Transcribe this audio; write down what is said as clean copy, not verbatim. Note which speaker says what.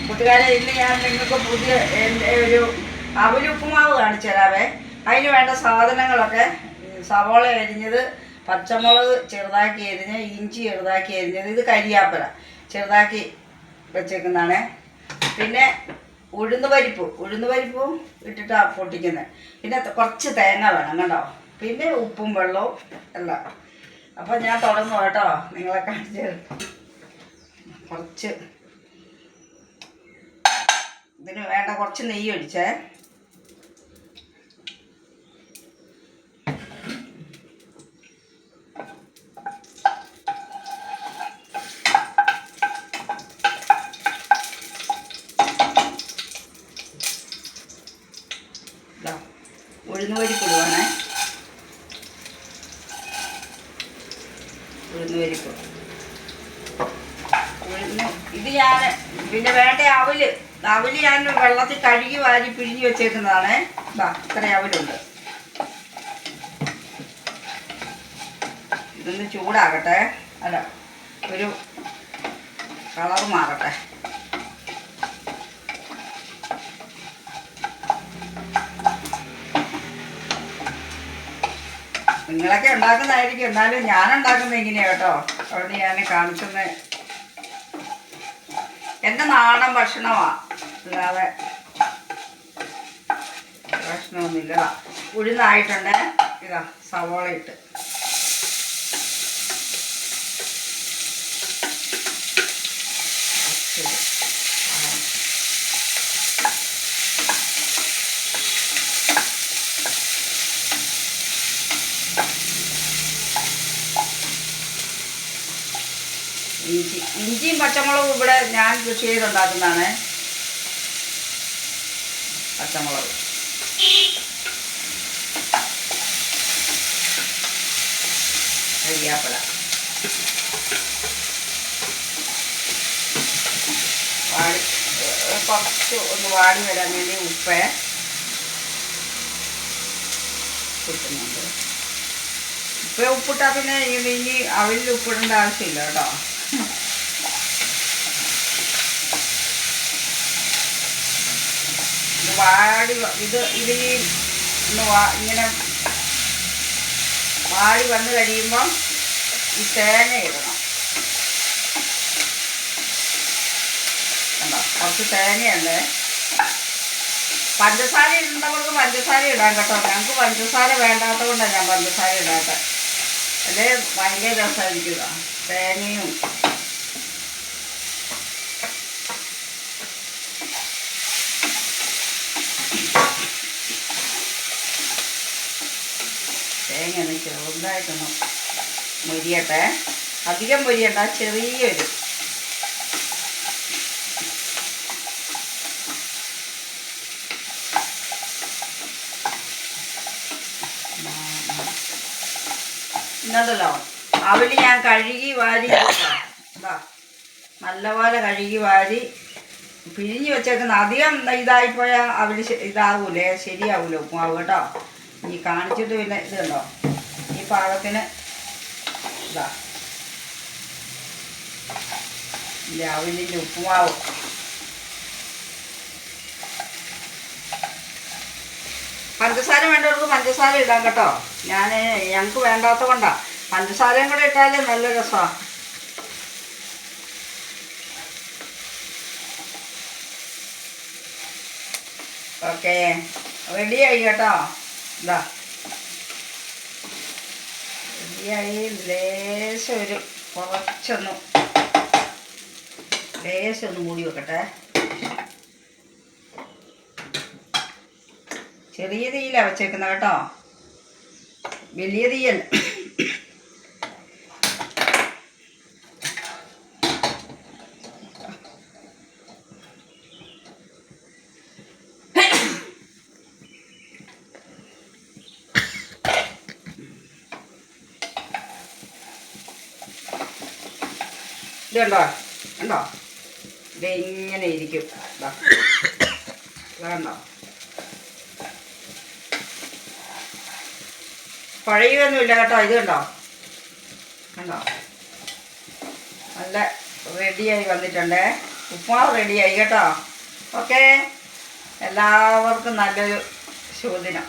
Speaker 1: കൂട്ടുകാരെ, ഇന്ന് ഞാൻ നിങ്ങൾക്ക് പുതിയ ഒരു അവലുപ്പുമാവ് കാണിച്ചു തരാവേ. അതിന് വേണ്ട സാധനങ്ങളൊക്കെ: സവോള അരിഞ്ഞത്, പച്ചമുളക് ചെറുതാക്കി അരിഞ്ഞ്, ഇഞ്ചി ചെറുതാക്കി അരിഞ്ഞത്, ഇത് കരിയാപ്പല ചെറുതാക്കി വെച്ചേക്കുന്നതാണ്. പിന്നെ ഉഴുന്ന് പരിപ്പും ഇട്ടിട്ടാണ് പൊട്ടിക്കുന്നത്. പിന്നെ കുറച്ച് തേങ്ങ വേണം കേട്ടോ. പിന്നെ ഉപ്പും വെള്ളവും എല്ലാം. അപ്പം ഞാൻ തുടങ്ങും കേട്ടോ, നിങ്ങളെ കാണിച്ച്. കുറച്ച് ഇതിന് വേണ്ട കുറച്ച് നെയ്യ് ഒഴിച്ചേ. ഉഴുന്ന് പരിപ്പ് ഇടുവാണേ. ഇത് ഞാൻ പിന്നെ വേണ്ട അവല് ഞാൻ വെള്ളത്തിൽ കഴുകി വാരി പിഴിഞ്ഞ് വെച്ചേക്കുന്നതാണ്. ഇത്ര അവലുണ്ട്. ഇതൊന്ന് ചൂടാകട്ടെ, അല്ല ഒരു കളർ മാറട്ടെ. നിങ്ങളൊക്കെ ഉണ്ടാക്കുന്നതായിരിക്കും, എന്നാലും ഞാൻ ഉണ്ടാക്കുന്നത് എങ്ങനെയാണ് കേട്ടോ. അവിടെ ഞാൻ കാണിക്കുന്നത് എൻ്റെ നാടൻ ഭക്ഷണമാണ്, അല്ലാതെ ഭക്ഷണമൊന്നുമില്ല. ഉഴുന്നായിട്ടുണ്ട്. ഇതാ സവോള ഇട്ട് ഇഞ്ചിയും പച്ചമുളകും ഇവിടെ ഞാൻ കൃഷി ചെയ്തുണ്ടാക്കുന്നതാണ്. പച്ചമുളക്, കരിയാപ്പല, കുറച്ച് ഒന്ന് വാടി വരാൻ വേണ്ടി ഉപ്പ് കിട്ടുന്നുണ്ട്. ഉപ്പിട്ടാൽ പിന്നെ ഇനി അവലിൽ ഉപ്പിടേണ്ട ആവശ്യമില്ല കേട്ടോ. ഇതിന് ഇങ്ങനെ വാടി വന്ന് കഴിയുമ്പം ഈ തേങ്ങ ഇടണം. കണ്ടോ, കുറച്ച് തേങ്ങയുണ്ട്. പഞ്ചസാര ഇടുന്നവർക്ക് പഞ്ചസാര ഇടാൻ കേട്ടോ. ഞങ്ങൾക്ക് പഞ്ചസാര വേണ്ടാത്ത കൊണ്ടാണ് ഞാൻ പഞ്ചസാര ഇടാത്തത്. അല്ലേ ഭയങ്കര രസമായിരിക്കുക തേങ്ങയും. തേങ്ങ ഒന്ന് ചെറുതായിട്ടൊന്ന് മൊരിയട്ടെ. അധികം മൊരിയണ്ട, ചെറിയൊരു ഇന്നതല്ലോ. അവല് ഞാൻ കഴുകി വാരി നല്ലപോലെ കഴുകി വാരി പിഴിഞ്ഞ് വെച്ചേക്കുന്ന. അധികം ഇതായിപ്പോയാൽ അവല് ഇതാവൂലേ, ശരിയാവൂലോ ഉപ്പുമാവ് കേട്ടോ. ഇനി കാണിച്ചിട്ട് പിന്നെ ഇത് കണ്ടോ, ഈ പാകത്തിന് ഇതാ അവലിൻ്റെ ഉപ്പുമാവ്. പഞ്ചസാര വേണ്ടവർക്ക് പഞ്ചസാര ഇടാം കേട്ടോ. ഞങ്ങൾക്ക് വേണ്ടാത്ത കൊണ്ടാണ്. പഞ്ചസാരയും കൂടെ ഇട്ടാൽ നല്ല രസമാണ്. ഓക്കെ, റെഡിയായി കേട്ടോ. ഇതാ റെഡിയായി. ലേശൊന്ന് മൂടി വെക്കട്ടെ. ചെറിയ തീയിലാണ് വെച്ചേക്കുന്നത് കേട്ടോ, വലിയ തീയല്ല. ഇതുണ്ടോ, ഉണ്ടോ, ഇതെങ്ങനെ ഇരിക്കും. വേണ്ടോ, കുഴയൊന്നുമില്ല കേട്ടോ. ഇത് കണ്ടോ, കണ്ടോ, നല്ല റെഡിയായി വന്നിട്ടുണ്ട്. ഉപ്പുമാവ് റെഡിയായി കേട്ടോ. ഓക്കെ, എല്ലാവർക്കും നല്ലൊരു ശുഭദിനം.